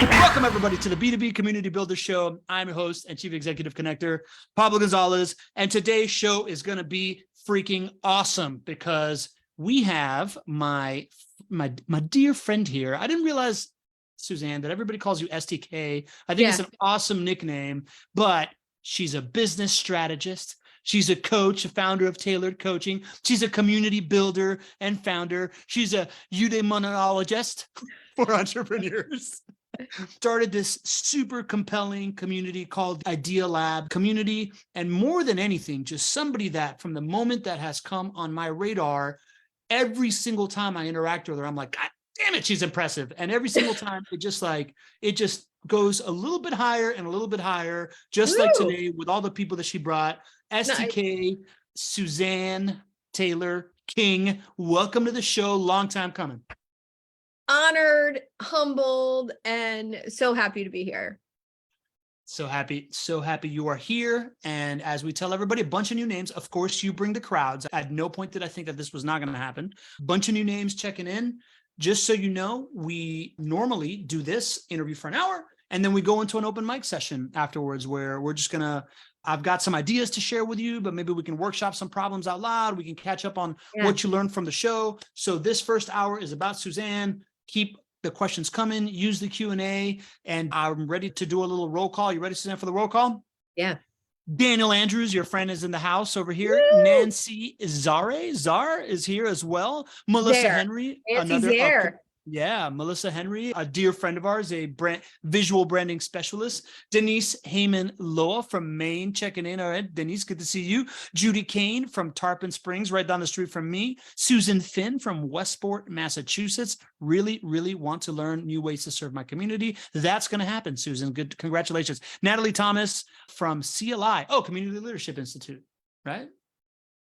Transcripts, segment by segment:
Welcome, everybody, to the B2B Community Builder Show. I'm your host and Chief Executive Connector, Pablo Gonzalez, and today's show is going to be freaking awesome because we have my dear friend here. I didn't realize, Suzanne, that everybody calls you STK. I think it's an awesome nickname, but she's a business strategist. She's a coach, a founder of Tailored Coaching. She's a community builder and founder. She's a eudaimonologist for entrepreneurs. Started this super compelling community called Idea Lab community. And more than anything, just somebody that from the moment that has come on my radar, every single time I interact with her, I'm like, God damn it, she's impressive. And every single time it just goes a little bit higher and a little bit higher, just like today with all the people that she brought. STK, Suzanne Taylor-King, welcome to the show. Long time coming. Honored, humbled, and so happy to be here. So happy you are here. And as we tell everybody, a bunch of new names. Of course, you bring the crowds. At no point did I think that this was not going to happen. Bunch of new names checking in. Just so you know, we normally do this interview for an hour, and then we go into an open mic session afterwards where we're just I've got some ideas to share with you, but maybe we can workshop some problems out loud. We can catch up on what you learned from the show. So this first hour is about Suzanne. Keep the questions coming, use the Q&A, and I'm ready to do a little roll call. You ready, Suzanne, for the roll call? Yeah. Daniel Andrews, your friend, is in the house over here. Woo! Nancy Zar is here as well. Melissa Henry, Nancy's there. Melissa Henry, a dear friend of ours, a visual branding specialist. Denise Heyman Loa from Maine checking in. All right, Denise, good to see you. Judy Kane from Tarpon Springs, right down the street from me. Susan Finn from Westport, Massachusetts. Really, really want to learn new ways to serve my community. That's going to happen, Susan. Good, congratulations. Natalie Thomas from CLI. Oh, Community Leadership Institute, right?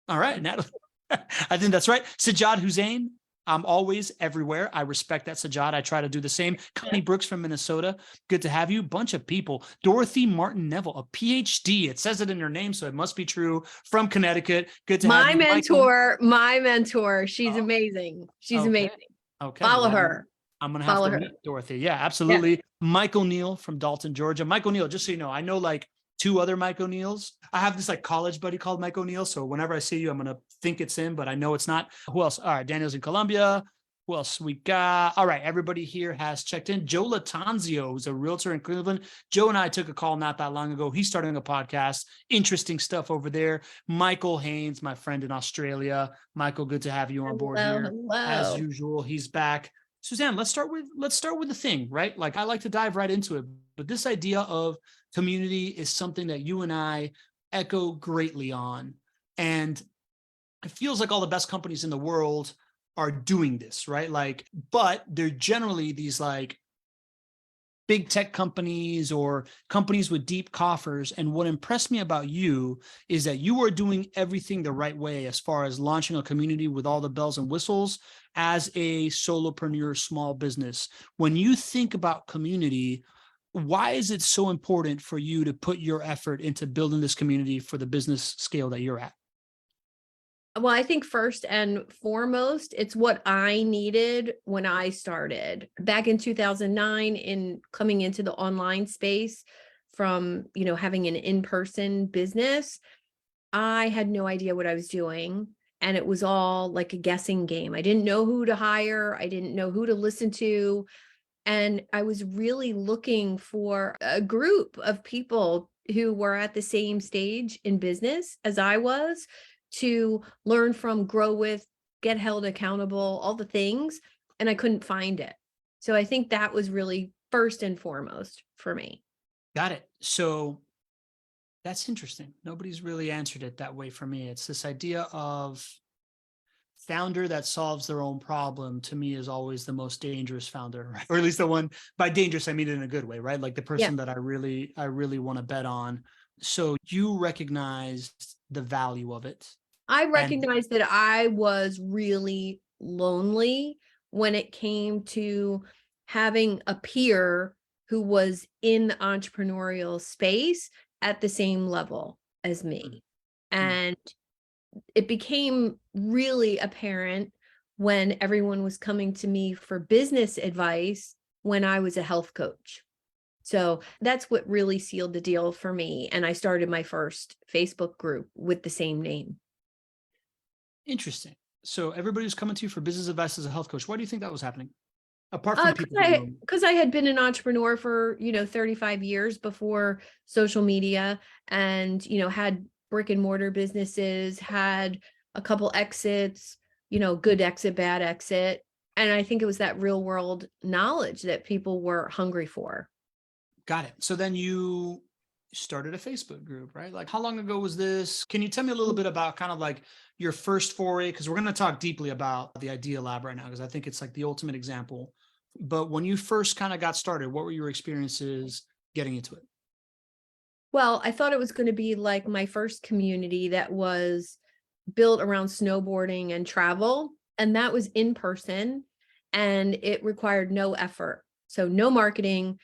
All right, Natalie. I think that's right. Sajjad Hussain. I'm always everywhere. I respect that, Sajjad. I try to do the same. Connie Brooks from Minnesota. Good to have you. Bunch of people. Dorothy Martin Neville, a PhD. It says it in her name, so it must be true. From Connecticut. Good to have you. My mentor. She's amazing. She's amazing. Okay. Follow her. I'm going to have to meet Dorothy. Yeah, absolutely. Yeah. Michael Neal from Dalton, Georgia. Michael Neal, just so you know, I know like 2 other Mike O'Neills. I have this like college buddy called Mike O'Neill. So whenever I see you, I'm going to think it's him, but I know it's not. Who else? All right. Daniel's in Columbia. Who else we got? All right. Everybody here has checked in. Joe Latanzio is a realtor in Cleveland. Joe and I took a call not that long ago. He's starting a podcast. Interesting stuff over there. Michael Haynes, my friend in Australia. Michael, good to have you on board here. Hello. As usual, he's back. Suzanne, let's start with the thing, right? Like I like to dive right into it, but this idea of community is something that you and I echo greatly on. And it feels like all the best companies in the world are doing this, right? Like, but they're generally these like big tech companies or companies with deep coffers. And what impressed me about you is that you are doing everything the right way as far as launching a community with all the bells and whistles as a solopreneur, small business. When you think about community, why is it so important for you to put your effort into building this community for the business scale that you're at? Well, I think first and foremost, it's what I needed when I started back in 2009 in coming into the online space from, having an in-person business. I had no idea what I was doing. And it was all like a guessing game. I didn't know who to hire. I didn't know who to listen to. And I was really looking for a group of people who were at the same stage in business as I was to learn from, grow with, get held accountable, all the things. And I couldn't find it. So I think that was really first and foremost for me. Got it. So that's interesting. Nobody's really answered it that way for me. It's this idea of founder that solves their own problem, to me, is always the most dangerous founder, right? Or at least the one, by dangerous, I mean it in a good way, right? Like the person that I really want to bet on. So you recognized the value of it. I recognized that I was really lonely when it came to having a peer who was in the entrepreneurial space at the same level as me. And it became really apparent when everyone was coming to me for business advice when I was a health coach. So that's what really sealed the deal for me. And I started my first Facebook group with the same name. Interesting. So everybody was coming to you for business advice as a health coach. Why do you think that was happening? Apart from people who know. Because I had been an entrepreneur for, 35 years before social media, and, had brick and mortar businesses, had a couple exits, good exit, bad exit. And I think it was that real world knowledge that people were hungry for. Got it. So then you started a Facebook group, right? Like, how long ago was this? Can you tell me a little bit about kind of like your first foray? Because we're going to talk deeply about the Idea Lab right now, because I think it's like the ultimate example. But when you first kind of got started, what were your experiences getting into it? Well, I thought it was going to be like my first community that was built around snowboarding and travel. And that was in person, and it required no effort. So no marketing,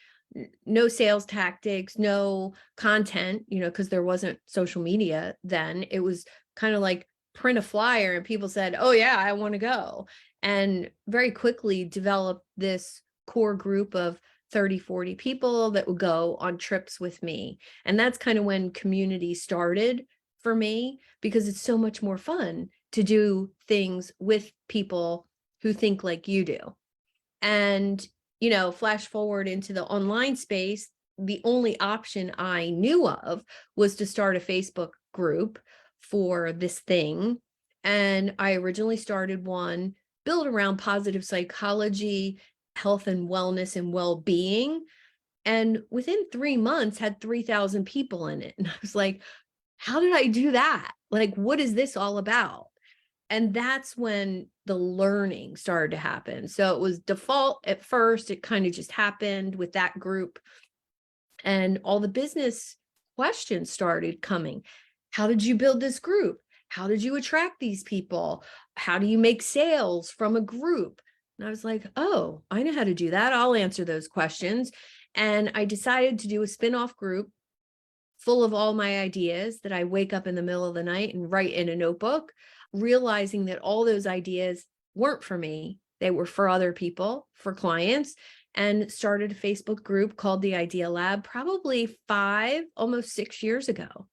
no sales tactics, no content, because there wasn't social media then. It was kind of like print a flyer and people said, oh yeah, I want to go. And very quickly developed this core group of 30, 40 people that would go on trips with me. And that's kind of when community started for me, because it's so much more fun to do things with people who think like you do. And, flash forward into the online space, the only option I knew of was to start a Facebook group for this thing. And I originally started one built around positive psychology, health and wellness and well-being. And within 3 months had 3,000 people in it. And I was like, how did I do that? Like, what is this all about? And that's when the learning started to happen. So it was default at first. It kind of just happened with that group. And all the business questions started coming. How did you build this group? How did you attract these people? How do you make sales from a group? And I was like, oh, I know how to do that. I'll answer those questions. And I decided to do a spin-off group full of all my ideas that I wake up in the middle of the night and write in a notebook, realizing that all those ideas weren't for me. They were for other people, for clients, and started a Facebook group called the Idea Lab probably 5, almost 6 years ago.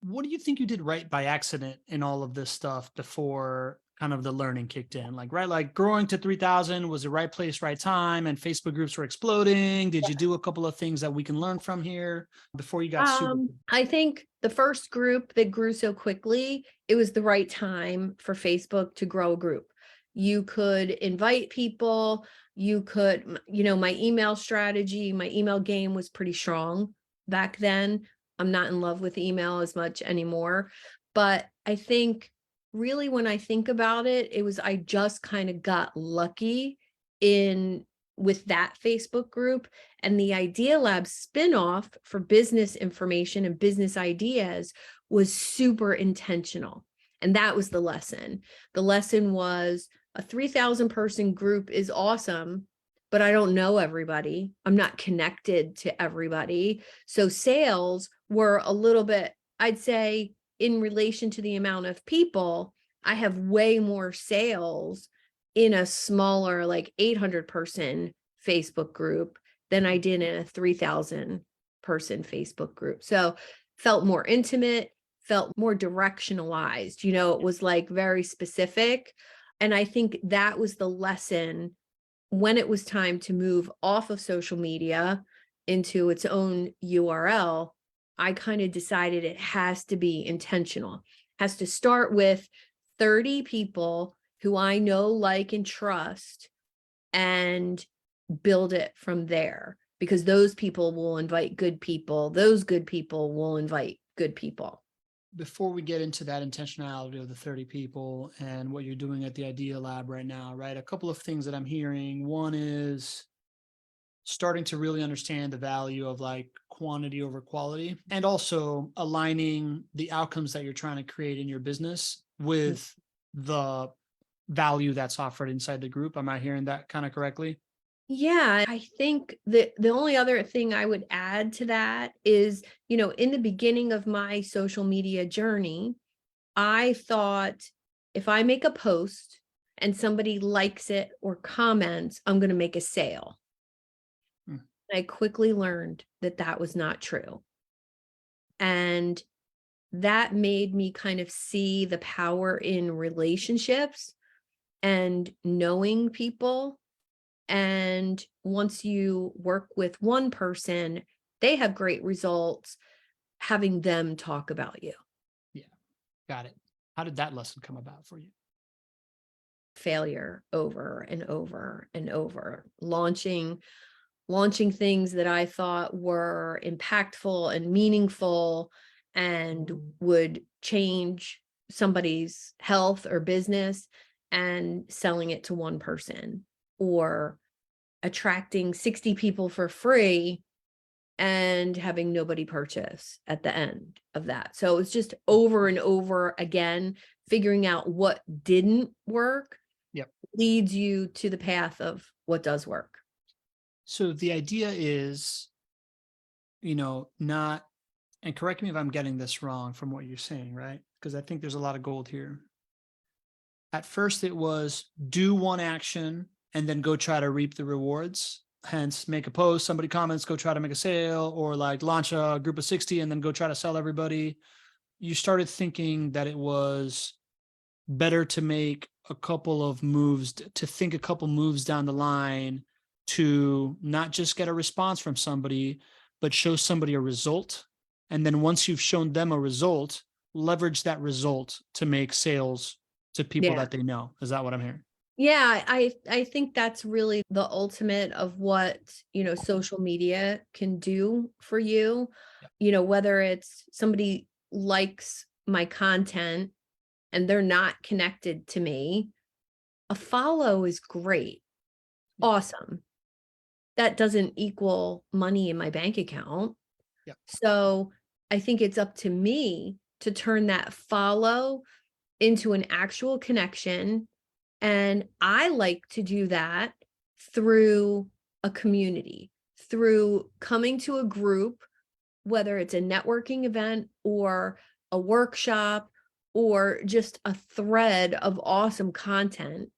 What do you think you did right by accident in all of this stuff before kind of the learning kicked in? Like, right, like growing to 3,000 was the right place, right time, and Facebook groups were exploding. Did you do a couple of things that we can learn from here before you got super? I think the first group that grew so quickly, it was the right time for Facebook to grow a group. You could invite people, you could, my email strategy, my email game was pretty strong back then. I'm not in love with email as much anymore, but I think really when I think about it, it was, I just kind of got lucky with that Facebook group. And the Idea Lab spinoff for business information and business ideas was super intentional. And that was the lesson. The lesson was a 3,000 person group is awesome, but I don't know everybody. I'm not connected to everybody. So sales were a little bit, I'd say, in relation to the amount of people, I have way more sales in a smaller, like 800 person Facebook group than I did in a 3,000 person Facebook group. So felt more intimate, felt more directionalized, it was like very specific. And I think that was the lesson when it was time to move off of social media into its own URL. I kind of decided it has to be intentional, has to start with 30 people who I know, like, and trust, and build it from there, because those people will invite good people. Those good people will invite good people. Before we get into that intentionality of the 30 people and what you're doing at the Idea Lab right now, right? A couple of things that I'm hearing. One is starting to really understand the value of like quantity over quality, and also aligning the outcomes that you're trying to create in your business with the value that's offered inside the group. Am I hearing that kind of correctly? Yeah, I think that the only other thing I would add to that is, in the beginning of my social media journey, I thought if I make a post and somebody likes it or comments, I'm going to make a sale. I quickly learned that that was not true. And that made me kind of see the power in relationships and knowing people. And once you work with one person, they have great results, having them talk about you. Yeah. Got it. How did that lesson come about for you? Failure over and over and over, launching things that I thought were impactful and meaningful and would change somebody's health or business, and selling it to one person, or attracting 60 people for free and having nobody purchase at the end of that. So it's just over and over again, figuring out what didn't work. Yep. Leads you to the path of what does work. So the idea is, not, and correct me if I'm getting this wrong from what you're saying, right? Because I think there's a lot of gold here. At first, it was do one action and then go try to reap the rewards. Hence, make a post, somebody comments, go try to make a sale, or like launch a group of 60 and then go try to sell everybody. You started thinking that it was better to make a couple of moves, to think a couple moves down the line, to not just get a response from somebody, but show somebody a result. And then once you've shown them a result, leverage that result to make sales to people that they know. Is that what I'm hearing? Yeah, I think that's really the ultimate of what, social media can do for you. Whether it's somebody likes my content and they're not connected to me, a follow is great. Awesome. That doesn't equal money in my bank account. Yep. So I think it's up to me to turn that follow into an actual connection. And I like to do that through a community, through coming to a group, whether it's a networking event or a workshop or just a thread of awesome content.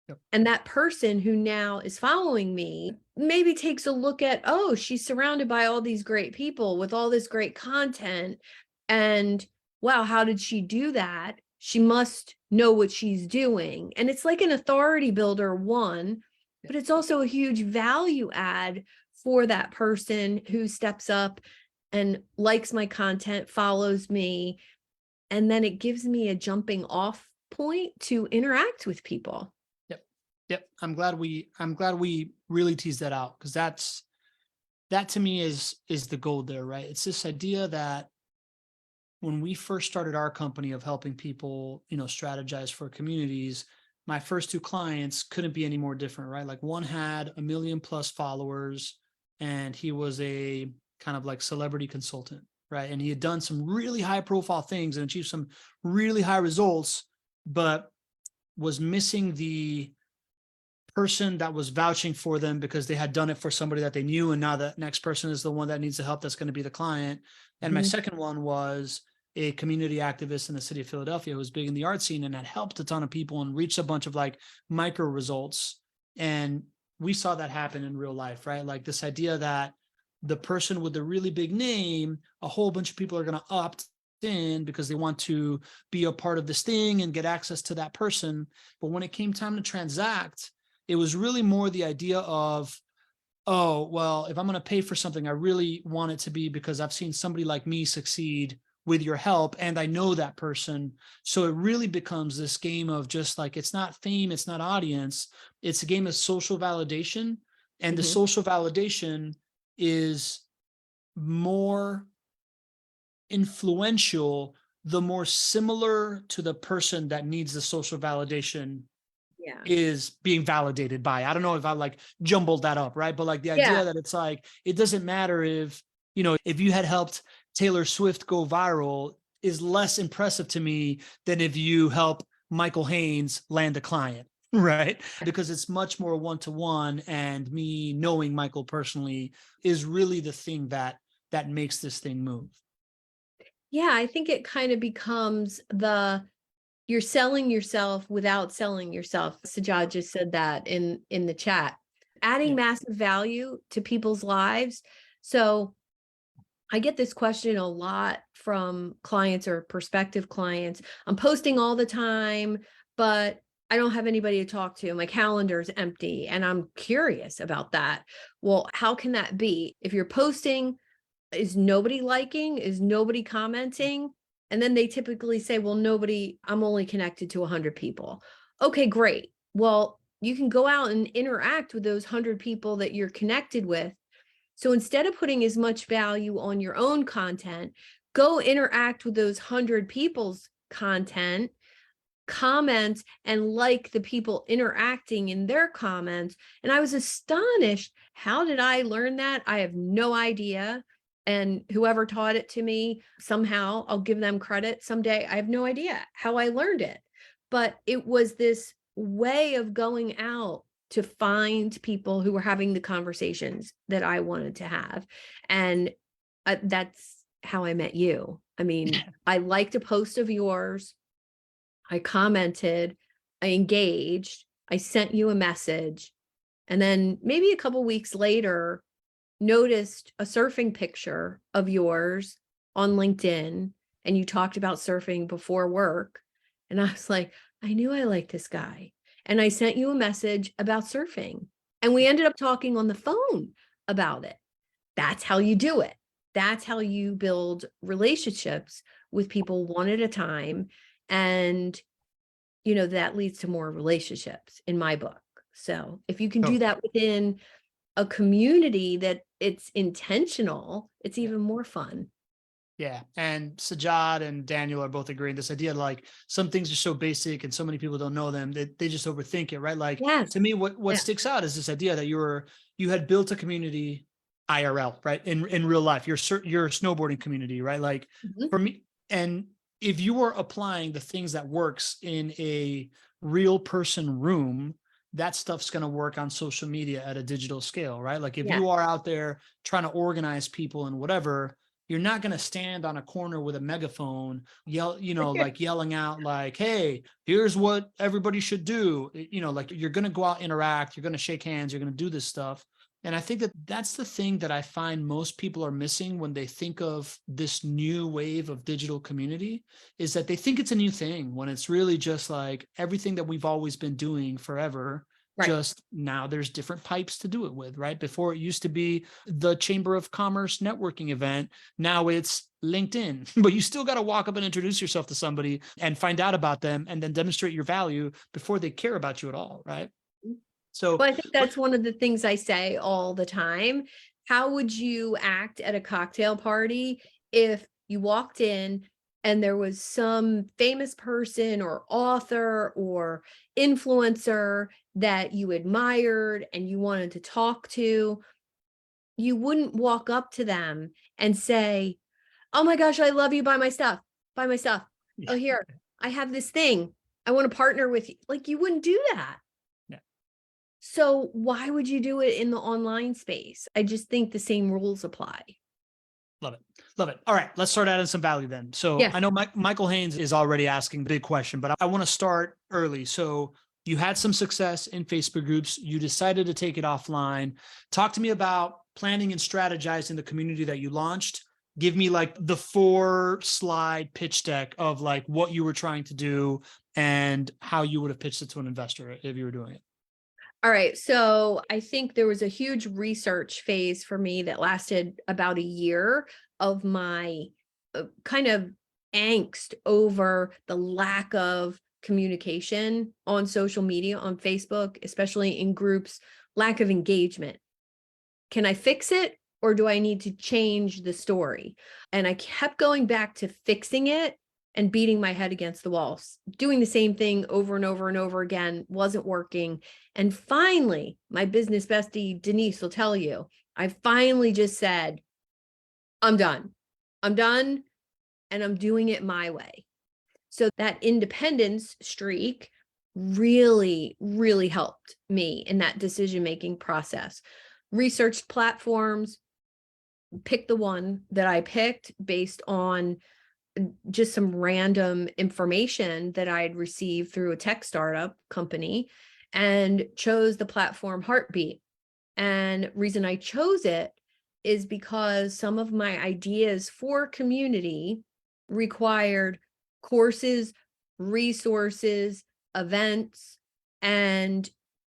Yep. And that person who now is following me maybe takes a look at, oh, she's surrounded by all these great people with all this great content. And wow, how did she do that? She must know what she's doing. And it's like an authority builder, one, but it's also a huge value add for that person who steps up and likes my content, follows me. And then it gives me a jumping off point to interact with people. Yep. I'm glad we really teased that out, because that to me is the gold there, right? It's this idea that when we first started our company of helping people, strategize for communities, my first two clients couldn't be any more different, right? Like one had 1 million plus followers and he was a kind of like celebrity consultant, right? And he had done some really high profile things and achieved some really high results, but was missing the person that was vouching for them because they had done it for somebody that they knew. And now the next person is the one that needs the help. That's going to be the client. And my second one was a community activist in the city of Philadelphia who was big in the art scene and had helped a ton of people and reached a bunch of like micro results. And we saw that happen in real life, right? Like this idea that the person with the really big name, a whole bunch of people are going to opt in because they want to be a part of this thing and get access to that person. But when it came time to transact, it was really more the idea of, oh, well, if I'm going to pay for something, I really want it to be because I've seen somebody like me succeed with your help and I know that person. So it really becomes this game of just like, it's not fame, it's not audience, it's a game of social validation. And the social validation is more influential the more similar to the person that needs the social validation is being validated by. I don't know if I like jumbled that up, right? But like the idea that it's like, it doesn't matter if, if you had helped Taylor Swift go viral is less impressive to me than if you help Michael Haynes land a client, right? Because it's much more one-to-one, and me knowing Michael personally is really the thing that makes this thing move. Yeah, I think it kind of becomes you're selling yourself without selling yourself. Sajad just said that in the chat. adding Yeah. massive value to people's lives. So I get this question a lot from clients or prospective clients. I'm posting all the time, but I don't have anybody to talk to. My calendar's empty. And I'm curious about that. Well, how can that be? If you're posting, is nobody liking? Is nobody commenting? And then they typically say, well, nobody, I'm only connected to 100 people. Okay, great. Well, you can go out and interact with those 100 people that you're connected with. So instead of putting as much value on your own content, go interact with those 100 people's content, comment and like the people interacting in their comments. And I was astonished. How did I learn that? I have no idea. And whoever taught it to me, somehow I'll give them credit someday. I have no idea how I learned it. But it was this way of going out to find people who were having the conversations that I wanted to have. And that's how I met you. I mean, I liked a post of yours. I commented, I engaged, I sent you a message. And then maybe a couple weeks later, noticed a surfing picture of yours on LinkedIn. And you talked about surfing before work. And I was like, I knew I liked this guy. And I sent you a message about surfing. And we ended up talking on the phone about it. That's how you do it. That's how you build relationships with people one at a time. And, you know, that leads to more relationships in my book. So if you can do that within a community that it's intentional, it's even more fun. Yeah. And Sajad and Daniel are both agreeing this idea, like some things are so basic and so many people don't know them that they just overthink it, right? Like Yes. to me, what Yeah. sticks out is this idea that you had built a community IRL, right? In real life, your snowboarding community, right? Like Mhm. for me, and if you were applying the things that works in a real person room, that stuff's going to work on social media at a digital scale, right? Like if Yeah. you are out there trying to organize people and whatever, you're not going to stand on a corner with a megaphone, like yelling out like, hey, here's what everybody should do. Like you're going to go out, interact, you're going to shake hands, you're going to do this stuff. And I think that that's the thing that I find most people are missing when they think of this new wave of digital community, is that they think it's a new thing when it's really just like everything that we've always been doing forever. Right. Just now there's different pipes to do it with, right? Before it used to be the Chamber of Commerce networking event. Now it's LinkedIn, but you still got to walk up and introduce yourself to somebody and find out about them and then demonstrate your value before they care about you at all, right? So, Well, I think that's one of the things I say all the time. How would you act at a cocktail party if you walked in and there was some famous person or author or influencer that you admired and you wanted to talk to? You wouldn't walk up to them and say, oh my gosh, I love you, buy my stuff, buy my stuff. Oh, here, I have this thing. I want to partner with you. Like you wouldn't do that. yeah. So why would you do it in the online space? I just think the same rules apply. Love it. Love it. All right. Let's start adding some value then. So Yes. I know Michael Haynes is already asking the big question, but I want to start early. So you had some success in Facebook groups. You decided to take it offline. Talk to me about planning and strategizing the community that you launched. Give me like the 4-slide pitch deck of like what you were trying to do and how you would have pitched it to an investor if you were doing it. All right. So I think there was a huge research phase for me that lasted about a year of my kind of angst over the lack of communication on social media, on Facebook, especially in groups, lack of engagement. Can I fix it or do I need to change the story? And I kept going back to fixing it and beating my head against the walls, doing the same thing over and over and over again, wasn't working. And finally, my business bestie, Denise, will tell you, I finally just said, I'm done. I'm done and I'm doing it my way. So that independence streak really, really helped me in that decision-making process. Researched platforms, picked the one that I picked based on just some random information that I'd received through a tech startup company, and chose the platform Heartbeat. And reason I chose it is because some of my ideas for community required courses, resources, events, and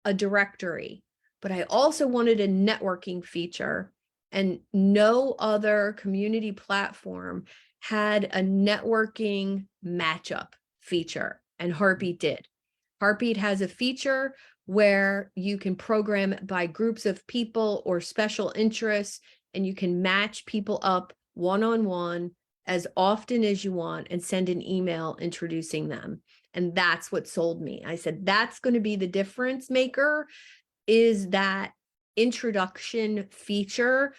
a directory. But I also wanted a networking feature, and no other community platform had a networking matchup feature, and Heartbeat did. Heartbeat has a feature where you can program by groups of people or special interests, and you can match people up one-on-one as often as you want and send an email introducing them. And that's what sold me. I said, that's going to be the difference maker, is that introduction feature.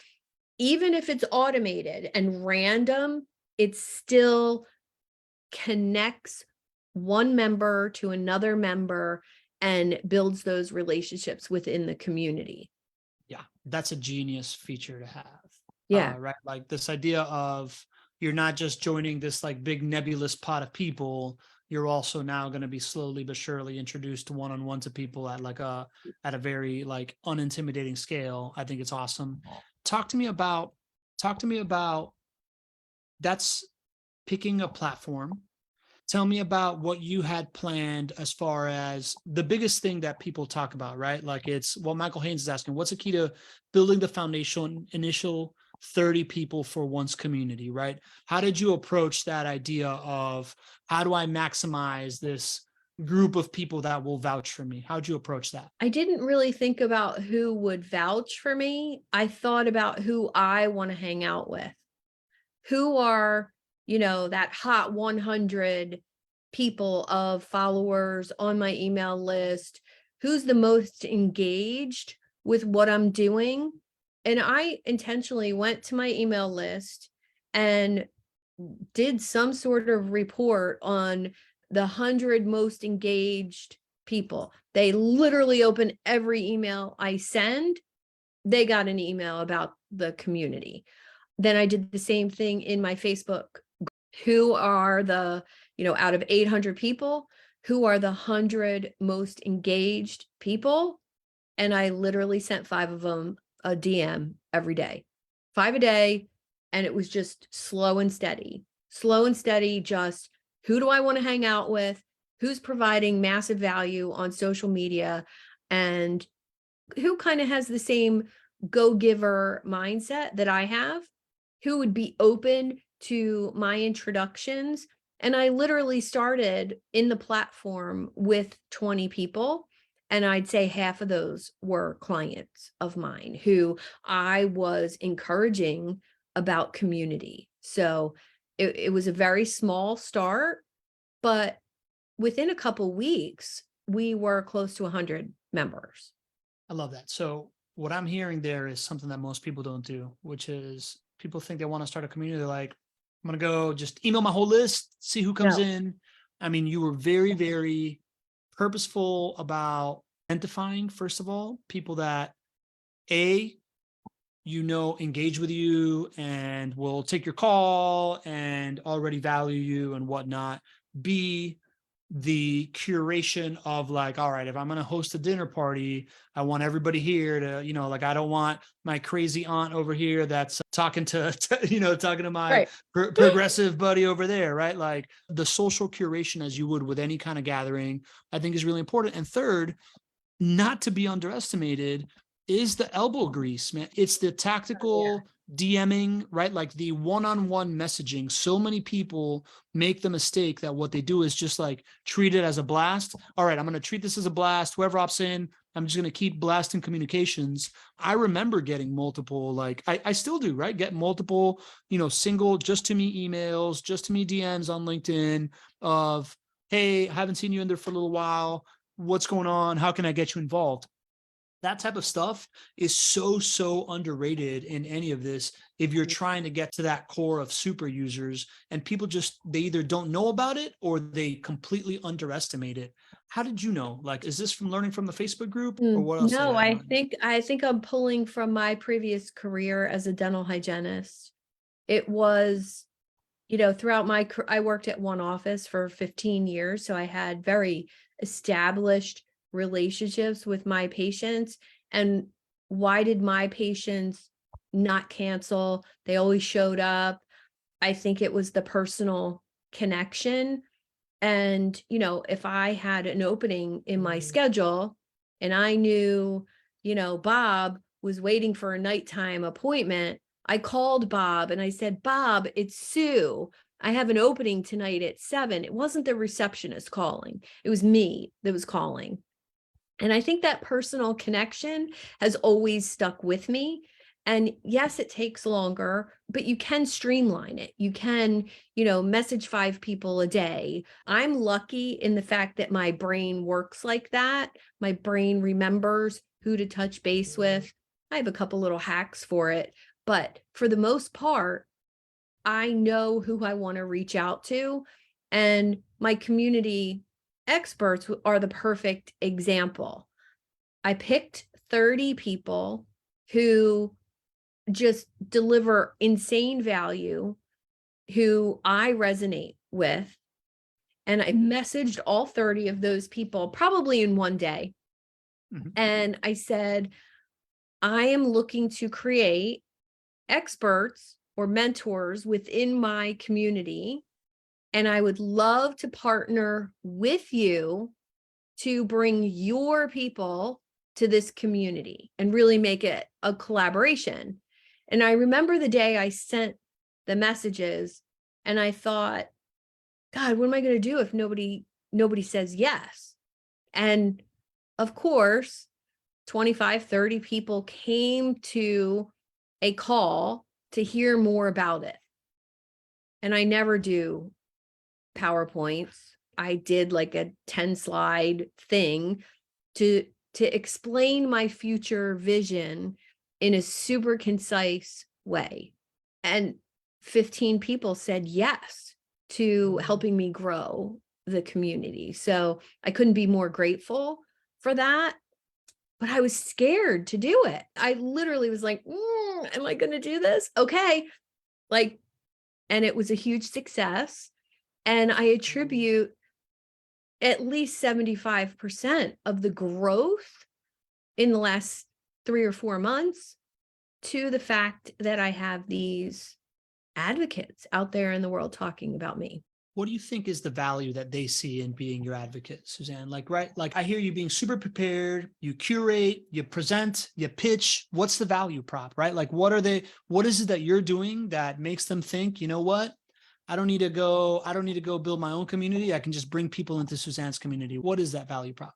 Even if it's automated and random, it still connects one member to another member and builds those relationships within the community. Yeah, that's a genius feature to have. Yeah. Right. Like this idea of you're not just joining this like big nebulous pot of people. You're also now going to be slowly but surely introduced to one-on-one to people at a very like unintimidating scale. I think it's awesome. Talk to me about that's picking a platform. Tell me about what you had planned as far as the biggest thing that people talk about, right? Like it's what Michael Haynes is asking, what's the key to building the foundation, initial 30 people for one's community, right? How did you approach that idea of how do I maximize this group of people that will vouch for me? How'd you approach that? I didn't really think about who would vouch for me. I thought about who I want to hang out with. Who are, that hot 100 people of followers on my email list? Who's the most engaged with what I'm doing? And I intentionally went to my email list and did some sort of report on the 100 most engaged people. They literally open every email I send. They got an email about the community. Then I did the same thing in my Facebook. Who are the, out of 800 people, who are the 100 most engaged people? And I literally sent 5 of them a DM every day, 5 a day. And it was just slow and steady, just who do I want to hang out with? Who's providing massive value on social media? And who kind of has the same go-giver mindset that I have? Who would be open to my introductions? And I literally started in the platform with 20 people. And I'd say half of those were clients of mine who I was encouraging about community. So it was a very small start, but within a couple weeks, we were close to 100 members. I love that. So what I'm hearing there is something that most people don't do, which is people think they want to start a community. They're like, I'm going to go just email my whole list, see who comes in. I mean, you were very, very purposeful about identifying, first of all, people that engage with you and will take your call and already value you and whatnot. B, the curation of like, all right, if I'm going to host a dinner party, I want everybody here to, like, I don't want my crazy aunt over here that's talking to my progressive buddy over there, right? Like the social curation, as you would with any kind of gathering, I think is really important. And third, not to be underestimated, is the elbow grease, man. It's the tactical DMing, right? Like the one-on-one messaging. So many people make the mistake that what they do is just like treat it as a blast. All right, I'm going to treat this as a blast. Whoever opts in, I'm just going to keep blasting communications. I remember getting multiple, like I still do, right? Get multiple, single just to me emails, just to me DMs on LinkedIn of, hey, I haven't seen you in there for a little while. What's going on? How can I get you involved? That type of stuff is so underrated in any of this. If you're trying to get to that core of super users and people they either don't know about it or they completely underestimate it. How did you know? Like, is this from learning from the Facebook group or what else? No, I think I'm pulling from my previous career as a dental hygienist. It was, throughout I worked at one office for 15 years. So I had very established relationships with my patients. And why did my patients not cancel? They always showed up. I think it was the personal connection. And, if I had an opening in my schedule and I knew, Bob was waiting for a nighttime appointment, I called Bob and I said, Bob, it's Sue. I have an opening tonight at 7. It wasn't the receptionist calling. It was me that was calling. And I think that personal connection has always stuck with me. And yes, it takes longer, but you can streamline it. You can, message 5 people a day. I'm lucky in the fact that my brain works like that. My brain remembers who to touch base with. I have a couple little hacks for it, but for the most part, I know who I want to reach out to. And my community experts are the perfect example. I picked 30 people who just deliver insane value, who I resonate with. And I messaged all 30 of those people probably in one day. Mhm. And I said, I am looking to create experts or mentors within my community. And I would love to partner with you to bring your people to this community and really make it a collaboration. And I remember the day I sent the messages and I thought, God, what am I going to do if nobody says yes? And of course, 25, 30 people came to a call to hear more about it. And I never do PowerPoints. I did like a 10-slide thing to explain my future vision in a super concise way. And 15 people said yes to helping me grow the community. So I couldn't be more grateful for that. But I was scared to do it. I literally was like, am I going to do this? Okay. And it was a huge success. And I attribute at least 75% of the growth in the last 3 or 4 months to the fact that I have these advocates out there in the world talking about me. What do you think is the value that they see in being your advocate, Suzanne? Right? Like I hear you being super prepared, you curate, you present, you pitch. What's the value prop, right? Like what is it that you're doing that makes them think, you know what? I don't need to go build my own community. I can just bring people into Suzanne's community. What is that value prop?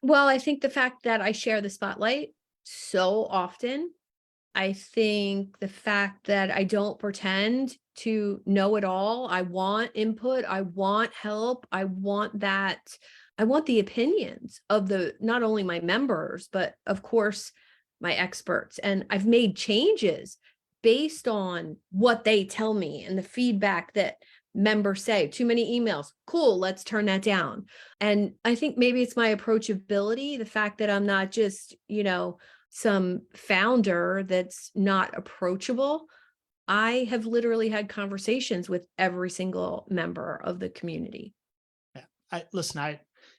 Well, I think the fact that I share the spotlight so often. I think the fact that I don't pretend to know it all. I want input. I want help. I want the opinions of not only my members, but of course, my experts. And I've made changes based on what they tell me and the feedback that members say. Too many emails. Cool. Let's turn that down. And I think maybe it's my approachability, the fact that I'm not just, some founder that's not approachable. I have literally had conversations with every single member of the community. Yeah.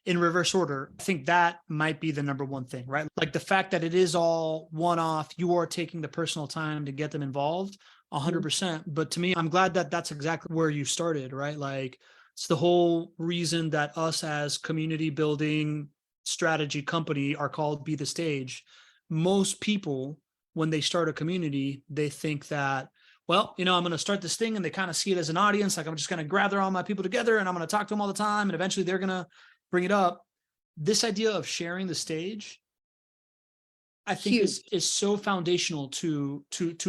In reverse order, I think that might be the number one thing, right? Like the fact that it is all one-off, you are taking the personal time to get them involved 100%. But to me, I'm glad that that's exactly where you started, right? Like it's the whole reason that us as community building strategy company are called Be the Stage. Most people, when they start a community, they think that, well, I'm going to start this thing and they kind of see it as an audience. Like I'm just going to gather all my people together and I'm going to talk to them all the time. And eventually they're going to bring it up. This idea of sharing the stage, I think is so foundational to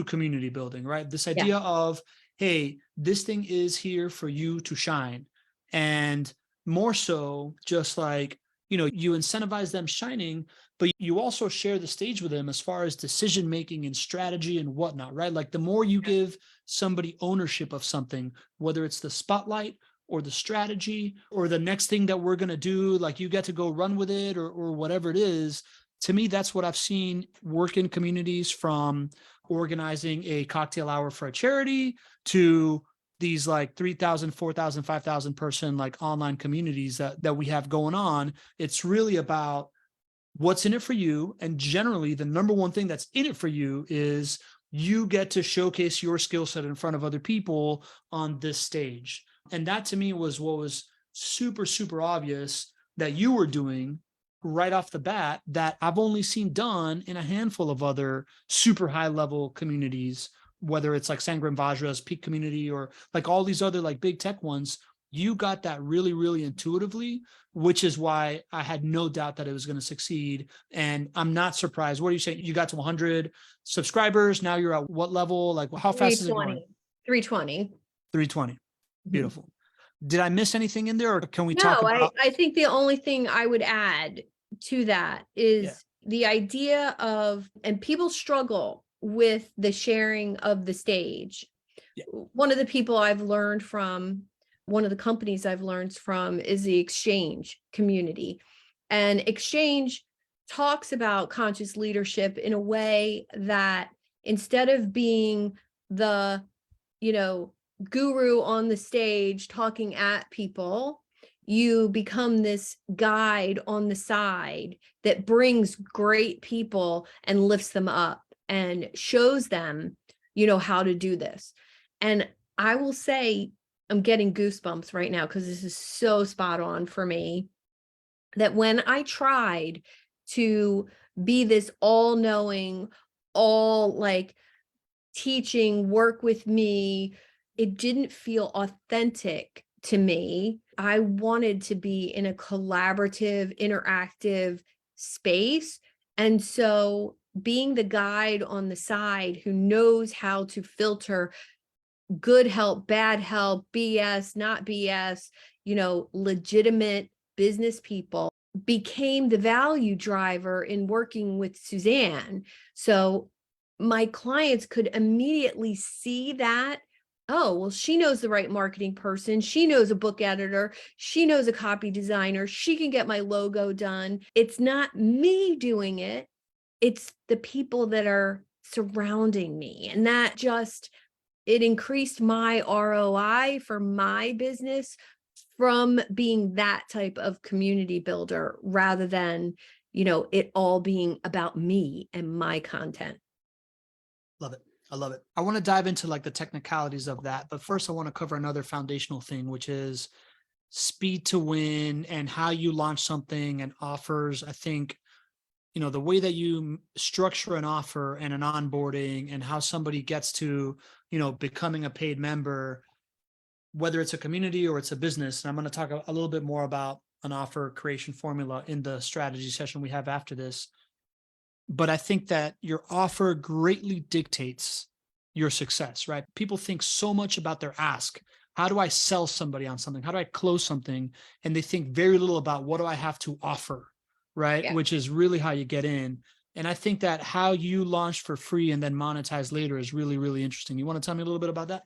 community building, right? This idea of, hey, this thing is here for you to shine. And more so just like, you incentivize them shining, but you also share the stage with them as far as decision-making and strategy and whatnot, right? Like the more you give somebody ownership of something, whether it's the spotlight or the strategy or the next thing that we're going to do, like you get to go run with it or whatever it is. To me, that's what I've seen work in communities, from organizing a cocktail hour for a charity to these like 3,000, 4,000, 5,000 person like online communities that we have going on. It's really about what's in it for you. And generally, the number one thing that's in it for you is you get to showcase your skill set in front of other people on this stage. And that to me was what was super, super obvious that you were doing right off the bat that I've only seen done in a handful of other super high level communities, whether it's like Sangram Vajra's Peak Community or like all these other like big tech ones. You got that really, really intuitively, which is why I had no doubt that it was going to succeed. And I'm not surprised. What are you saying? You got to 100 subscribers. Now you're at what level? Like how fast is it going? 320. 320. Mhm. Beautiful. Did I miss anything in there or can we No, talk about? I think the only thing I would add to that is Yeah. the idea of, and people struggle with the sharing of the stage. Yeah. One of the people I've learned from, one of the companies I've learned from is the Exchange community. And Exchange talks about conscious leadership in a way that instead of being the, guru on the stage talking at people, you become this guide on the side that brings great people and lifts them up and shows them, how to do this. And I will say, I'm getting goosebumps right now because this is so spot on for me, that when I tried to be this all-knowing, all like teaching, work with me, it didn't feel authentic to me. I wanted to be in a collaborative, interactive space. And so being the guide on the side who knows how to filter good help, bad help, BS, not BS, legitimate business people became the value driver in working with Suzanne. So my clients could immediately see that, oh, well, she knows the right marketing person. She knows a book editor. She knows a copy designer. She can get my logo done. It's not me doing it. It's the people that are surrounding me. And that just, it increased my ROI for my business from being that type of community builder rather than, it all being about me and my content. Love it. I love it. I want to dive into like the technicalities of that. But first, I want to cover another foundational thing, which is speed to win and how you launch something and offers. I think, the way that you structure an offer and an onboarding and how somebody gets to, becoming a paid member, whether it's a community or it's a business. And I'm going to talk a little bit more about an offer creation formula in the strategy session we have after this. But I think that your offer greatly dictates your success, right? People think so much about their ask. How do I sell somebody on something? How do I close something? And they think very little about what do I have to offer, right? Yeah. Which is really how you get in. And I think that how you launch for free and then monetize later is really, really interesting. You want to tell me a little bit about that?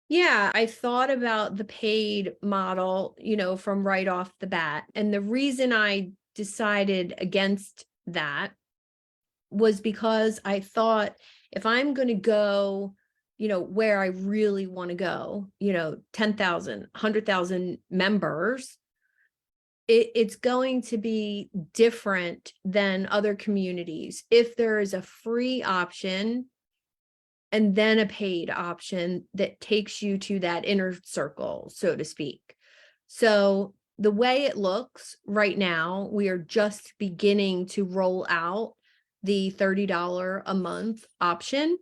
Yeah, I thought about the paid model, from right off the bat. And the reason I decided against that was because I thought if I'm going to go, where I really want to go, 10,000, 100,000 members, it's going to be different than other communities. If there is a free option and then a paid option that takes you to that inner circle, so to speak. So the way it looks right now, we are just beginning to roll out the $30 a month option.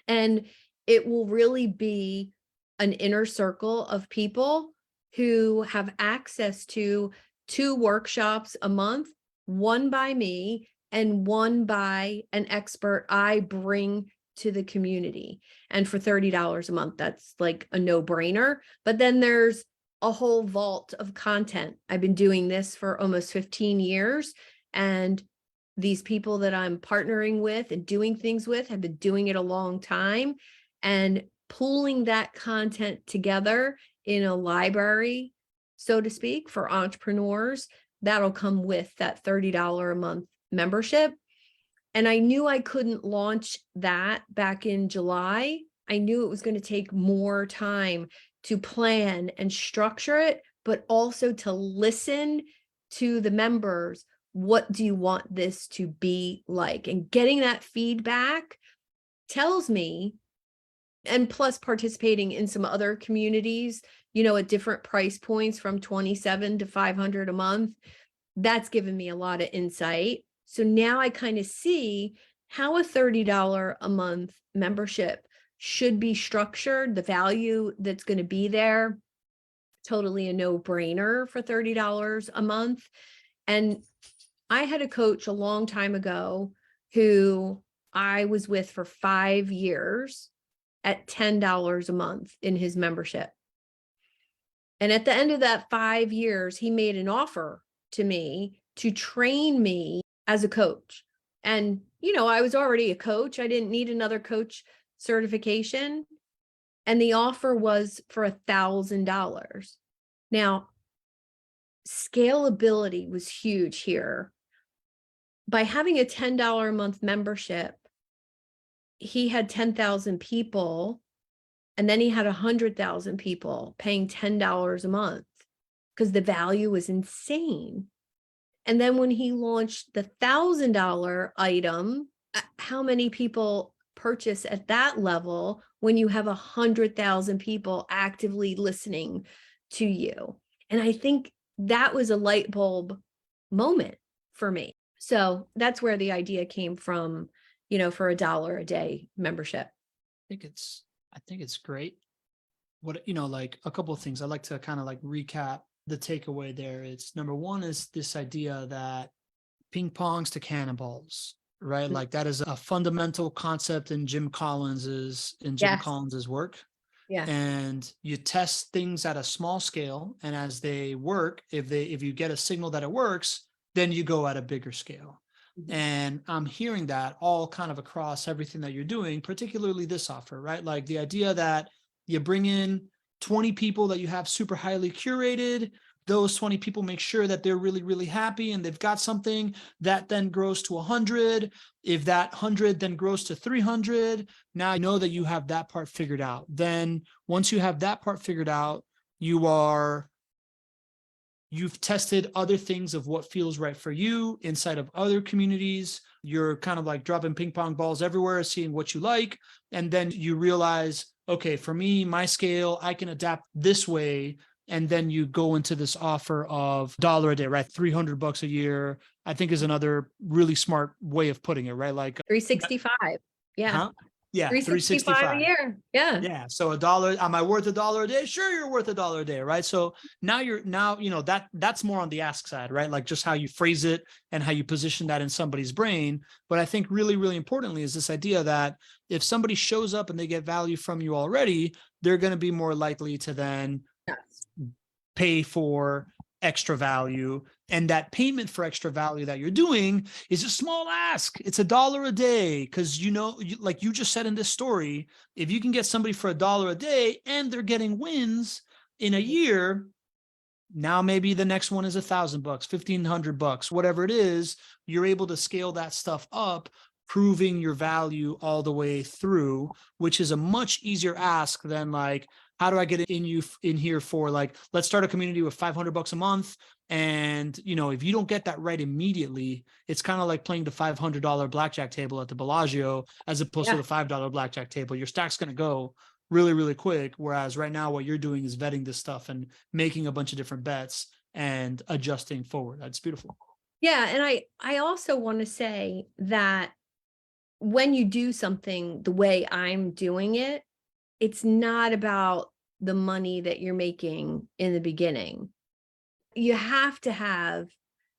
And it will really be an inner circle of people who have access to 2 workshops a month, one by me and one by an expert I bring to the community. And for $30 a month, that's like a no-brainer. But then there's a whole vault of content. I've been doing this for almost 15 years. And these people that I'm partnering with and doing things with have been doing it a long time. And pooling that content together in a library, so to speak, for entrepreneurs, that'll come with that $30 a month membership. And I knew I couldn't launch that back in July. I knew it was going to take more time to plan and structure it, but also to listen to the members what do you want this to be like? And getting that feedback tells me, and plus participating in some other communities, at different price points from 27 to 500 a month, that's given me a lot of insight. So now I kind of see how a $30 a month membership should be structured, the value that's going to be there. Totally a no-brainer for $30 a month. And I had a coach a long time ago who I was with for 5 years at $10 a month in his membership. And at the end of that 5 years, he made an offer to me to train me as a coach. And, I was already a coach. I didn't need another coach certification. And the offer was for $1,000. Now, scalability was huge here. By having a $10 a month membership, he had 10,000 people, and then he had 100,000 people paying $10 a month because the value was insane. And then when he launched the $1,000 item, how many people purchase at that level when you have 100,000 people actively listening to you? And I think that was a light bulb moment for me. So that's where the idea came from, for $1 a day membership. I think it's great. What, like a couple of things I'd like to kind of like recap the takeaway there. It's number one is this idea that ping pongs to cannonballs, right? Like that is a fundamental concept in Jim Collins's work. Yeah. And you test things at a small scale, and as they work, if you get a signal that it works, then you go at a bigger scale. And I'm hearing that all kind of across everything that you're doing, particularly this offer, right? Like the idea that you bring in 20 people that you have super highly curated. Those 20 people make sure that they're really, really happy and they've got something that then grows to 100. If that 100 then grows to 300, now you know that you have that part figured out. Then once you have that part figured out, you've tested other things of what feels right for you inside of other communities. You're kind of like dropping ping pong balls everywhere, seeing what you like. And then you realize, okay, for me, my scale, I can adapt this way. And then you go into this offer of $1 a day, right? $300 a year, I think is another really smart way of putting it, right? Like 365. Yeah. huh? Yeah. 365 a year. Yeah. Yeah. So $1, am I worth $1 a day? Sure, you're worth $1 a day, right? So now that's more on the ask side, right? Like just how you phrase it and how you position that in somebody's brain. But I think really, really importantly is this idea that if somebody shows up and they get value from you already, they're going to be more likely to then pay for extra value. And that payment for extra value that you're doing is a small ask. It's $1 a day. Cause like you just said in this story, if you can get somebody for $1 a day and they're getting wins in a year, now maybe the next one is $1,000, $1,500, whatever it is, you're able to scale that stuff up, proving your value all the way through, which is a much easier ask than like, how do I get in here for like, let's start a community with $500 a month. And, if you don't get that right immediately, it's kind of like playing the $500 blackjack table at the Bellagio, as opposed to the $5 blackjack table. Your stack's going to go really, really quick. Whereas right now, what you're doing is vetting this stuff and making a bunch of different bets and adjusting forward. That's beautiful. Yeah. And I also want to say that when you do something the way I'm doing it, it's not about the money that you're making in the beginning. You have to have,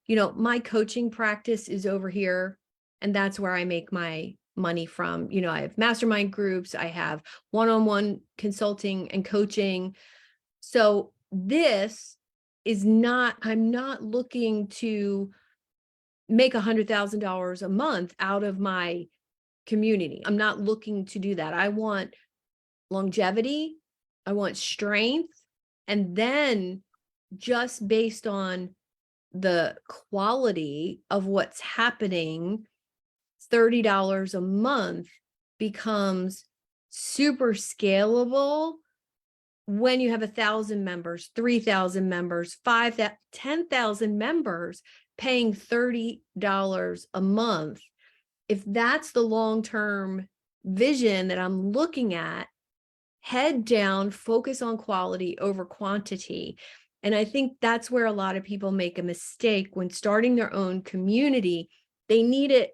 my coaching practice is over here, and that's where I make my money from. I have mastermind groups, I have one-on-one consulting and coaching. So this is not, I'm not looking to make $100,000 a month out of my community. I'm not looking to do that. I want longevity, I want strength, and then just based on the quality of what's happening, $30 a month becomes super scalable when you have 1,000 members, 3,000 members, 5,000, 10,000 members. paying $30 a month, if that's the long-term vision that I'm looking at, head down, focus on quality over quantity. And I think that's where a lot of people make a mistake when starting their own community. They need it.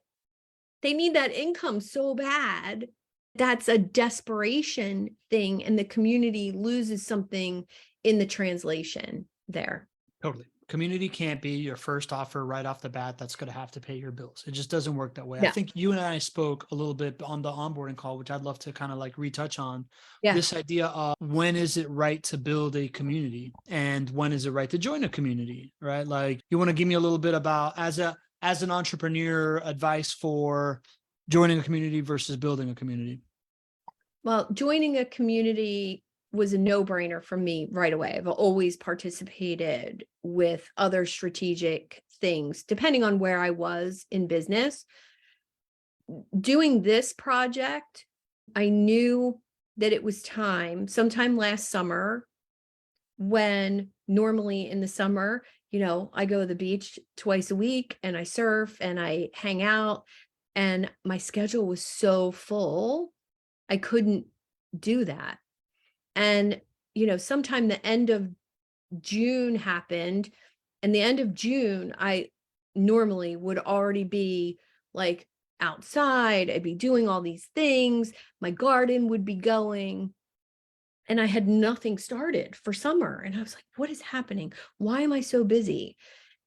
They need that income so bad. That's a desperation thing. And the community loses something in the translation there. Totally. Community can't be your first offer right off the bat that's going to have to pay your bills. It just doesn't work that way. I Yeah. think you and I spoke a little bit on the onboarding call, which I'd love to kind of like retouch on. Yeah. This idea of when is it right to build a community and when is it right to join a community, right? Like, you want to give me a little bit about, as an entrepreneur, advice for joining a community versus building a community? Well, joining a community was a no-brainer for me right away. I've always participated with other strategic things, depending on where I was in business. Doing this project, I knew that it was time, sometime last summer, when normally in the summer, I go to the beach twice a week and I surf and I hang out, and my schedule was so full, I couldn't do that. And, sometime the end of June happened, and the end of June, I normally would already be like outside. I'd be doing all these things. My garden would be going, and I had nothing started for summer. And I was like, what is happening? Why am I so busy?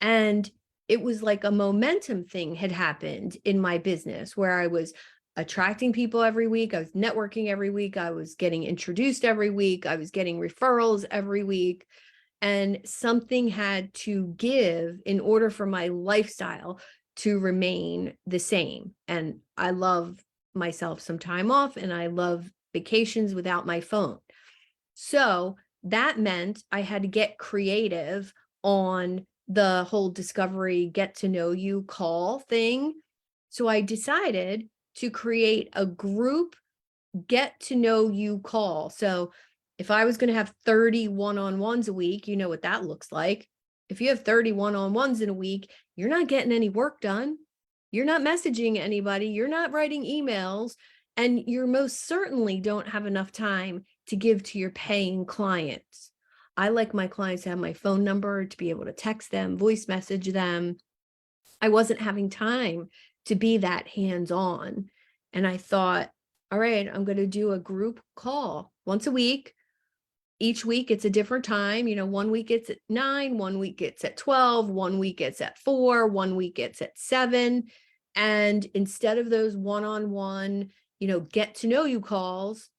And it was like a momentum thing had happened in my business where I was attracting people every week. I was networking every week. I was getting introduced every week. I was getting referrals every week. And something had to give in order for my lifestyle to remain the same. And I love myself some time off, and I love vacations without my phone. So that meant I had to get creative on the whole discovery, get to know you call thing. So I decided to create a group get to know you call. So if I was going to have 30 one-on-ones a week, you know what that looks like. If you have 30 one-on-ones in a week, you're not getting any work done. You're not messaging anybody. You're not writing emails. And you most certainly don't have enough time to give to your paying clients. I like my clients to have my phone number, to be able to text them, voice message them. I wasn't having time to be that hands-on. And I thought, all right, I'm going to do a group call once a week. Each week it's a different time. 1 week it's at 9, 1 week it's at 12, 1 week it's at 4, 1 week it's at 7. And instead of those one-on-one, get to know you calls,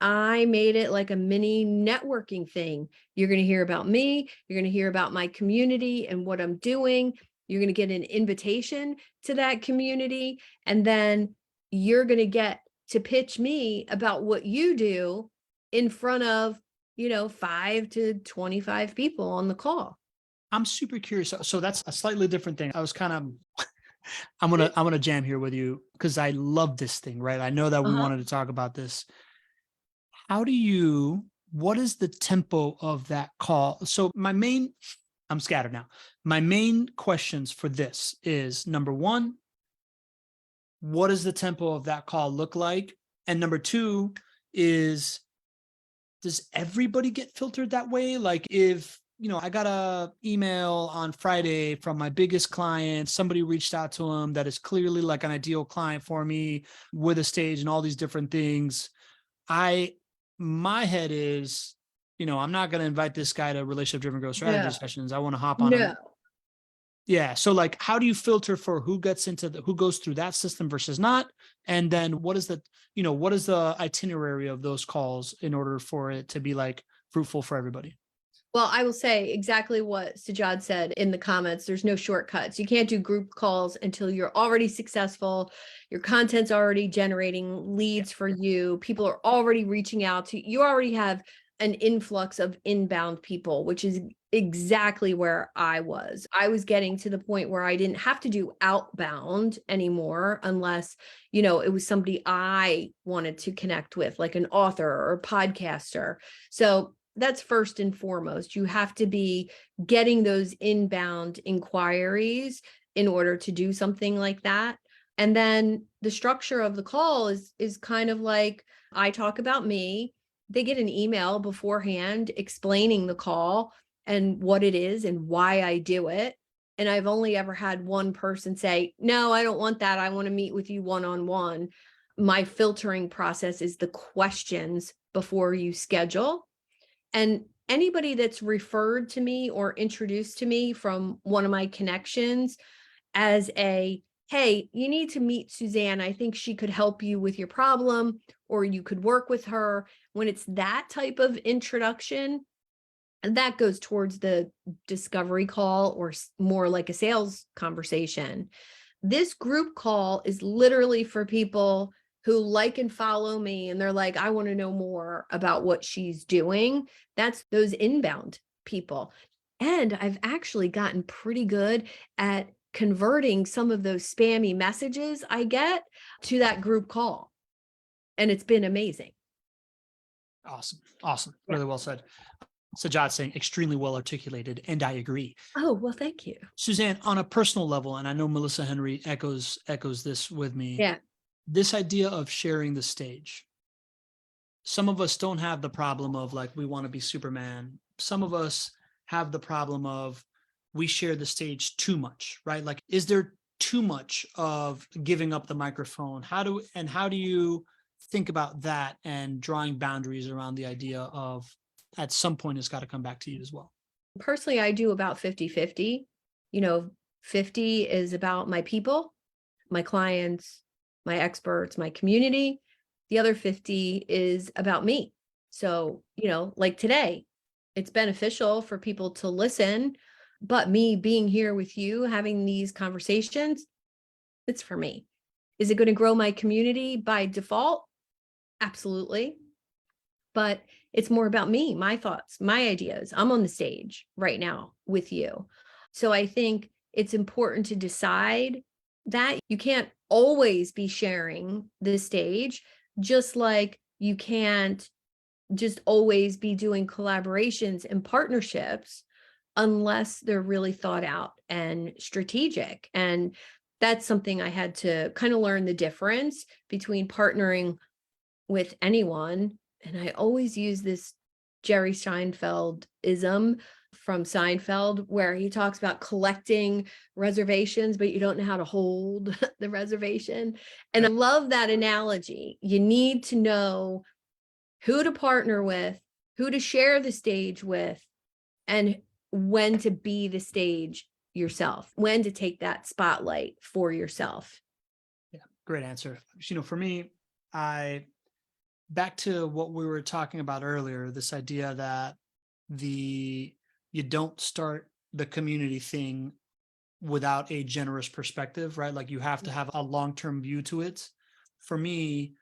I made it like a mini networking thing. You're going to hear about me. You're going to hear about my community and what I'm doing. You're going to get an invitation to that community. And then you're going to get to pitch me about what you do in front of, 5 to 25 people on the call. I'm super curious. So that's a slightly different thing. I was kind of, I'm gonna jam here with you because I love this thing, right? I know that we wanted to talk about this. What is the tempo of that call? So I'm scattered now. My main questions for this is, number one, what does the tempo of that call look like? And number two is, does everybody get filtered that way? Like, if, I got a email on Friday from my biggest client, somebody reached out to him that is clearly like an ideal client for me with a stage and all these different things. My head is, I'm not going to invite this guy to relationship driven growth strategy sessions. I want to hop on him. Yeah. So like, how do you filter for who gets who goes through that system versus not? And then what is the itinerary of those calls in order for it to be like fruitful for everybody? Well, I will say exactly what Sajad said in the comments. There's no shortcuts. You can't do group calls until you're already successful. Your content's already generating leads for you. People are already reaching out to you. You already have an influx of inbound people, which is exactly where I was. I was getting to the point where I didn't have to do outbound anymore unless, it was somebody I wanted to connect with, like an author or podcaster. So that's first and foremost. You have to be getting those inbound inquiries in order to do something like that. And then the structure of the call is kind of like, I talk about me. They get an email beforehand explaining the call and what it is and why I do it. And I've only ever had one person say, no, I don't want that. I want to meet with you one-on-one. My filtering process is the questions before you schedule. And anybody that's referred to me or introduced to me from one of my connections as a, hey, you need to meet Suzanne. I think she could help you with your problem, or you could work with her. When it's that type of introduction, and that goes towards the discovery call or more like a sales conversation. This group call is literally for people who like and follow me and they're like, I want to know more about what she's doing. That's those inbound people. And I've actually gotten pretty good at converting some of those spammy messages I get to that group call. And it's been amazing. Awesome. Awesome. Yeah. Really well said. Sajad saying extremely well articulated, and I agree. Oh, well, thank you. Suzanne, on a personal level, and I know Melissa Henry echoes this with me. Yeah. This idea of sharing the stage. Some of us don't have the problem of like, we want to be Superman. Some of us have the problem of we share the stage too much, right? Like, is there too much of giving up the microphone? How do you think about that and drawing boundaries around the idea of at some point it's got to come back to you as well? Personally, I do about 50-50. 50 is about my people, my clients, my experts, my community. The other 50 is about me. So, like today, it's beneficial for people to listen, but me being here with you, having these conversations, it's for me. Is it going to grow my community by default? Absolutely. But it's more about me, my thoughts, my ideas. I'm on the stage right now with you. So I think it's important to decide that you can't always be sharing the stage, just like you can't just always be doing collaborations and partnerships unless they're really thought out and strategic. And that's something I had to kind of learn the difference between partnering with anyone. And I always use this Jerry Seinfeld-ism from Seinfeld, where he talks about collecting reservations, but you don't know how to hold the reservation. And I love that analogy. You need to know who to partner with, who to share the stage with, and when to be the stage yourself, when to take that spotlight for yourself. Yeah, great answer. For me, back to what we were talking about earlier, this idea that you don't start the community thing without a generous perspective, right? Like, you have to have a long-term view to it. For me,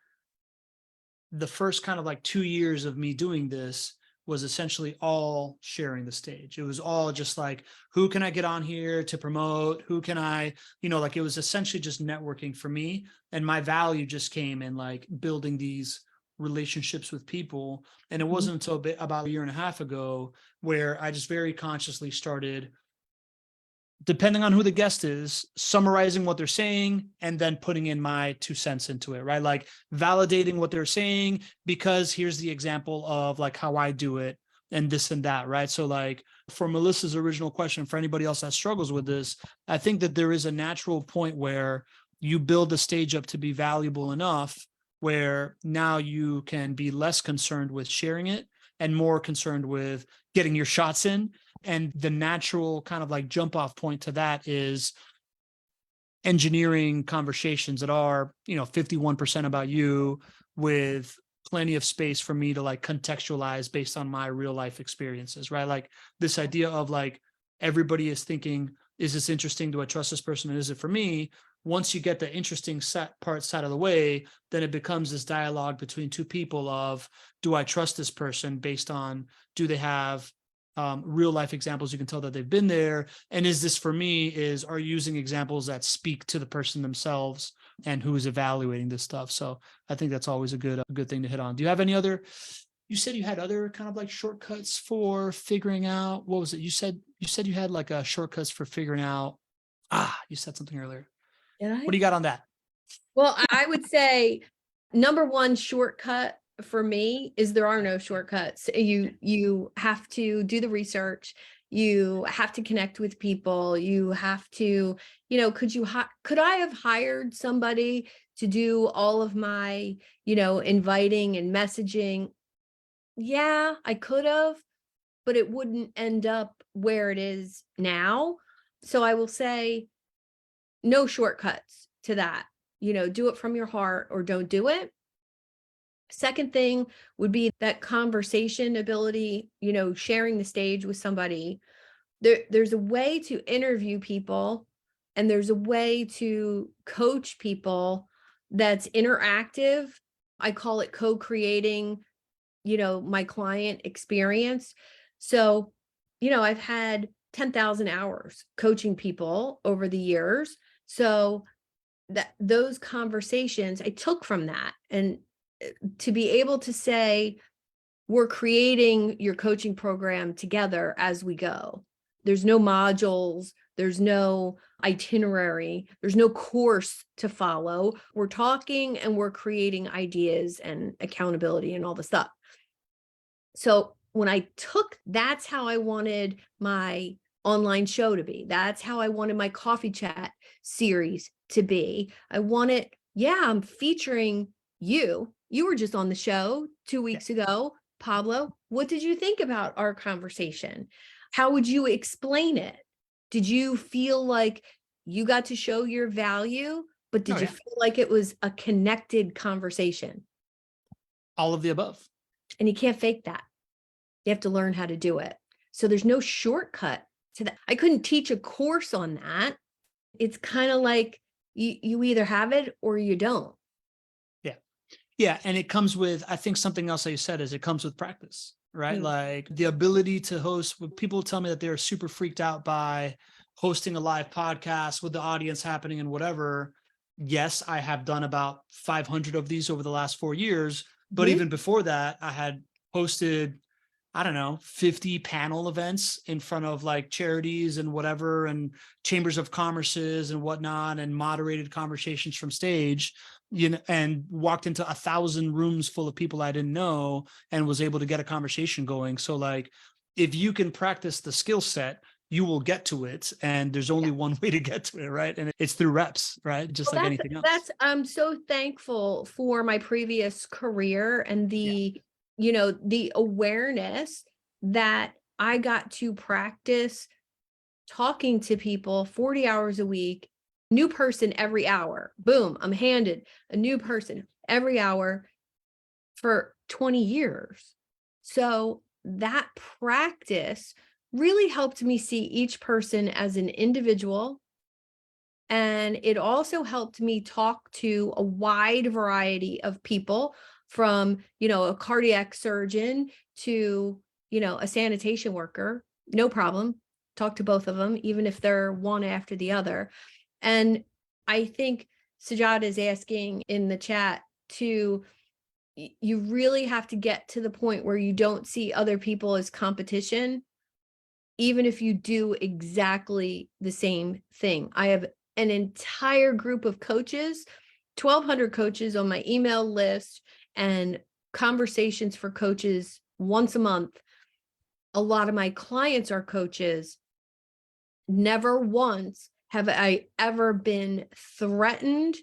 the first kind of like 2 years of me doing this was essentially all sharing the stage. It was all just like, who can I get on here to promote? Who can I, like, it was essentially just networking for me. And my value just came in like building these relationships with people. And it wasn't until about a year and a half ago where I just very consciously started, depending on who the guest is, summarizing what they're saying and then putting in my 2 cents into it, right? Like validating what they're saying, because here's the example of like how I do it and this and that, right? So like, for Melissa's original question, for anybody else that struggles with this, I think that there is a natural point where you build the stage up to be valuable enough where now you can be less concerned with sharing it and more concerned with getting your shots in. And the natural kind of like jump off point to that is engineering conversations that are, 51% about you, with plenty of space for me to like contextualize based on my real life experiences, right? Like this idea of like, everybody is thinking, is this interesting? Do I trust this person? And is it for me? Once you get the interesting parts out of the way, then it becomes this dialogue between two people of, do I trust this person based on, do they have real life examples you can tell that they've been there? And is this for me, are you using examples that speak to the person themselves and who is evaluating this stuff? So I think that's always a good thing to hit on. Do you have any other you said you had other kind of like shortcuts for figuring out, what was it? You said you had like a shortcuts for figuring out, you said something earlier. Did What do you got on that? Well, I would say number one shortcut for me is there are no shortcuts. You have to do the research. You have to connect with people. You have to, could I have hired somebody to do all of my, inviting and messaging? Yeah, I could have, but it wouldn't end up where it is now. So I will say no shortcuts to that. Do it from your heart or don't do it. Second thing would be that conversation ability, sharing the stage with somebody. There's a way to interview people and there's a way to coach people that's interactive. I call it co-creating, my client experience. So, I've had 10,000 hours coaching people over the years. So that those conversations I took from that, and to be able to say, we're creating your coaching program together as we go. There's no modules, there's no itinerary, there's no course to follow. We're talking and we're creating ideas and accountability and all the stuff. So when I took, that's how I wanted my online show to be. That's how I wanted my coffee chat series to be. I wanted, I'm featuring you. You were just on the show 2 weeks ago. Pablo, what did you think about our conversation? How would you explain it? Did you feel like you got to show your value, but did you feel like it was a connected conversation? All of the above. And you can't fake that. You have to learn how to do it. So there's no shortcut to that. I couldn't teach a course on that. It's kind of like you either have it or you don't. Yeah. And it comes with, I think something else that you said is it comes with practice, right? Like the ability to host. People tell me that they're super freaked out by hosting a live podcast with the audience happening and whatever. Yes, I have done about 500 of these over the last 4 years. But even before that, I had hosted, 50 panel events in front of like charities and whatever, and chambers of commerces and whatnot, and moderated conversations from stage, and walked into 1,000 rooms full of people I didn't know and was able to get a conversation going. So like, if you can practice the skill set, you will get to it. And there's only one way to get to it, right? And it's through reps, right? Just like anything else. I'm so thankful for my previous career and the awareness that I got to practice talking to people 40 hours a week, new person every hour. Boom, I'm handed a new person every hour for 20 years. So that practice really helped me see each person as an individual. And it also helped me talk to a wide variety of people, from, a cardiac surgeon to, a sanitation worker. No problem. Talk to both of them, even if they're one after the other. And I think Sajad is asking in the chat you really have to get to the point where you don't see other people as competition, even if you do exactly the same thing. I have an entire group of coaches, 1,200 coaches on my email list, and conversations for coaches once a month. A lot of my clients are coaches. Never once have I ever been threatened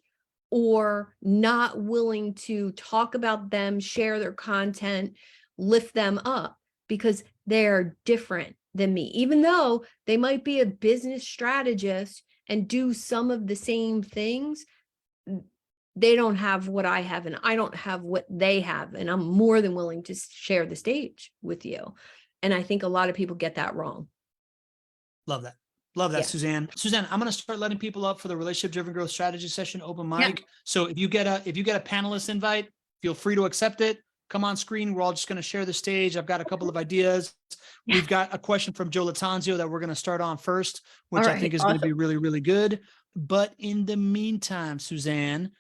or not willing to talk about them, share their content, lift them up, because they're different than me. Even though they might be a business strategist and do some of the same things, they don't have what I have and I don't have what they have. And I'm more than willing to share the stage with you. And I think a lot of people get that wrong. Love that. Love that, Suzanne. Suzanne, I'm going to start letting people up for the relationship driven growth strategy session, open mic. So if you get a panelist invite, feel free to accept it. Come on screen. We're all just going to share the stage. I've got a couple of ideas. We've got a question from Joe Latanzio that we're going to start on first, which I think is going to be really, really good. But in the meantime, Suzanne,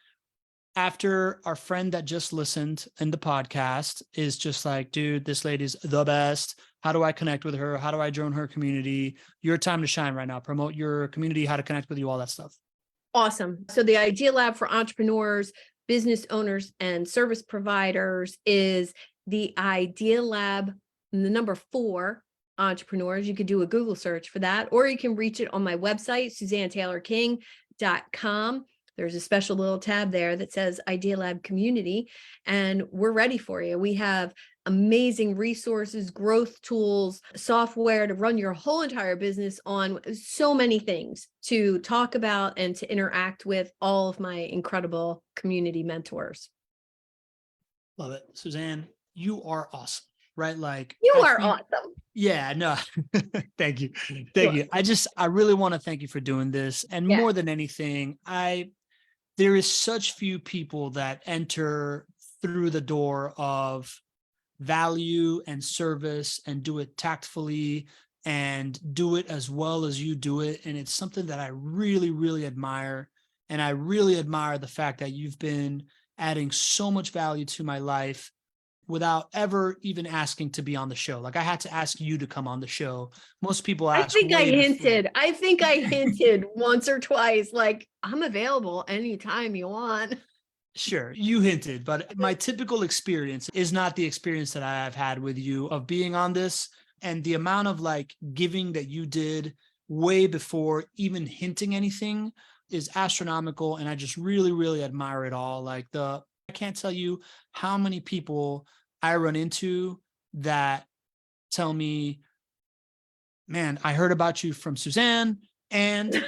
after our friend that just listened in the podcast is just like, dude, this lady's the best. How do I connect with her? How do I join her community? Your time to shine right now. Promote your community, how to connect with you, all that stuff. Awesome. So the Idea Lab for entrepreneurs, business owners, and service providers is the Idea Lab, the number 4 entrepreneurs. You could do a Google search for that, or you can reach it on my website, SuzanneTaylor-King.com. There's a special little tab there that says Idea Lab Community, and we're ready for you. We have amazing resources, growth tools, software to run your whole entire business on, so many things to talk about and to interact with all of my incredible community mentors. Love it. Suzanne, you are awesome, right? Like You are awesome. Yeah, no, thank you. Thank you. I really want to thank you for doing this. And Yeah. more than anything, there is such few people that enter through the door of value and service and do it tactfully and do it as well as you do it. And it's something that I really, really admire. And I really admire the fact that you've been adding so much value to my life without ever even asking to be on the show. Like I had to ask you to come on the show. Most people ask. I think I hinted once or twice, like, I'm available anytime you want. Sure, you hinted, but my typical experience is not the experience that I have had with you of being on this, and the amount of like giving that you did way before even hinting anything is astronomical. And I just really, really admire it all. I can't tell you how many people I run into that tell me, man, I heard about you from Suzanne. And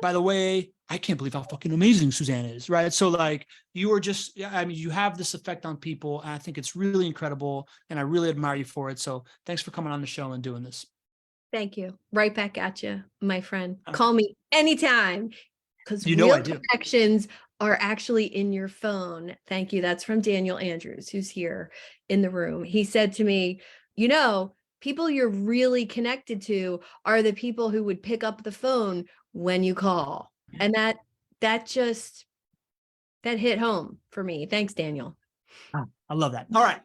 by the way, I can't believe how fucking amazing Suzanne is, right? So like you are just, I mean, you have this effect on people. And I think it's really incredible. And I really admire you for it. So thanks for coming on the show and doing this. Thank you. Right back at you, my friend. Call me anytime, because I do. connections are actually in your phone. Thank you. That's from Daniel Andrews, who's here in the room. He said to me, people you're really connected to are the people who would pick up the phone when you call. And that hit home for me. Thanks, Daniel. I love that. All right.